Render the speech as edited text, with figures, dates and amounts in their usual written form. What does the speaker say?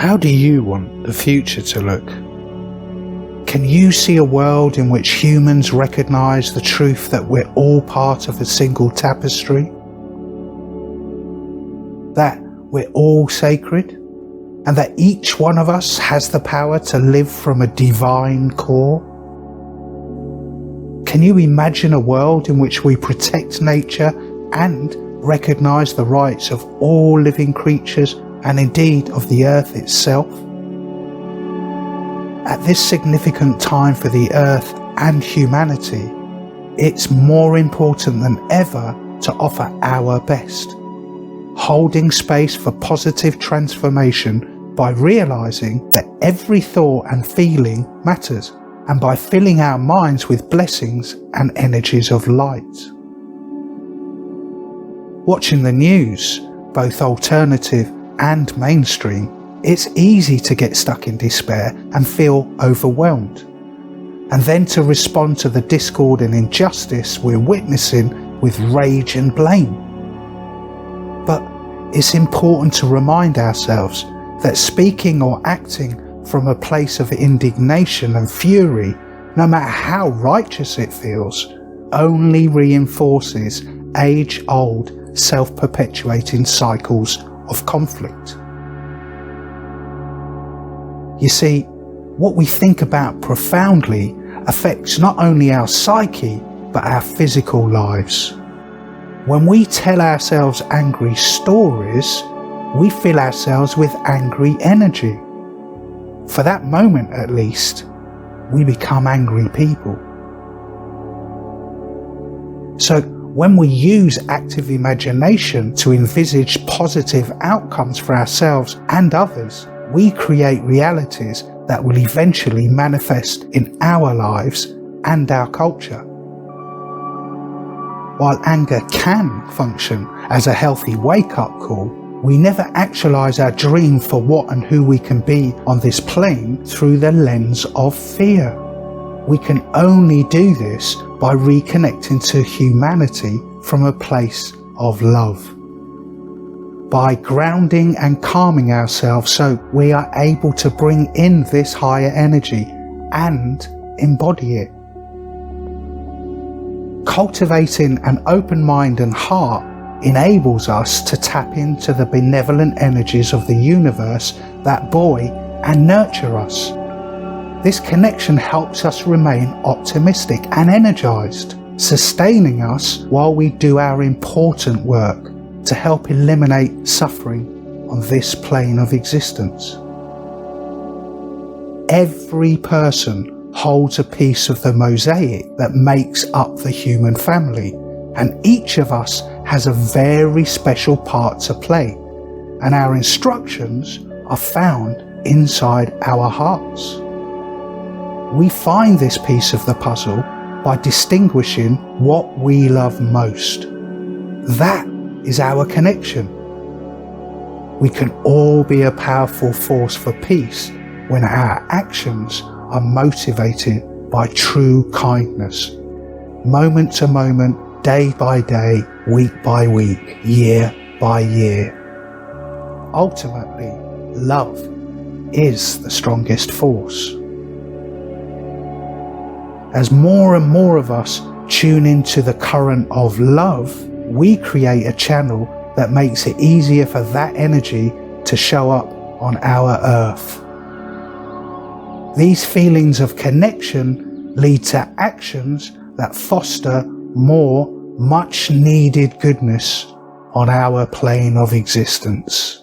How do you want the future to look? Can you see a world in which humans recognise the truth that we're all part of a single tapestry? That we're all sacred, and that each one of us has the power to live from a divine core? Can you imagine a world in which we protect nature and recognise the rights of all living creatures and indeed of the earth itself? At this significant time for the earth and humanity, it's more important than ever to offer our best, holding space for positive transformation by realising that every thought and feeling matters, and by filling our minds with blessings and energies of light. Watching the news, both alternative and mainstream, it's easy to get stuck in despair and feel overwhelmed, and then to respond to the discord and injustice we're witnessing with rage and blame. But it's important to remind ourselves that speaking or acting from a place of indignation and fury, no matter how righteous it feels, only reinforces age-old, self-perpetuating cycles of conflict. You see, what we think about profoundly affects not only our psyche, but our physical lives. When we tell ourselves angry stories, we fill ourselves with angry energy. For that moment at least, we become angry people. So when we use active imagination to envisage positive outcomes for ourselves and others, we create realities that will eventually manifest in our lives and our culture. While anger can function as a healthy wake-up call, we never actualize our dream for what and who we can be on this plane through the lens of fear. We can only do this by reconnecting to humanity from a place of love. By grounding and calming ourselves so we are able to bring in this higher energy and embody it. Cultivating an open mind and heart enables us to tap into the benevolent energies of the universe that buoy and nurture us. This connection helps us remain optimistic and energized, sustaining us while we do our important work to help eliminate suffering on this plane of existence. Every person holds a piece of the mosaic that makes up the human family, and each of us has a very special part to play, and our instructions are found inside our hearts. We find this piece of the puzzle by distinguishing what we love most. That is our connection. We can all be a powerful force for peace when our actions are motivated by true kindness, moment to moment, day by day, week by week, year by year. Ultimately, love is the strongest force. As more and more of us tune into the current of love, we create a channel that makes it easier for that energy to show up on our earth. These feelings of connection lead to actions that foster more much needed goodness on our plane of existence.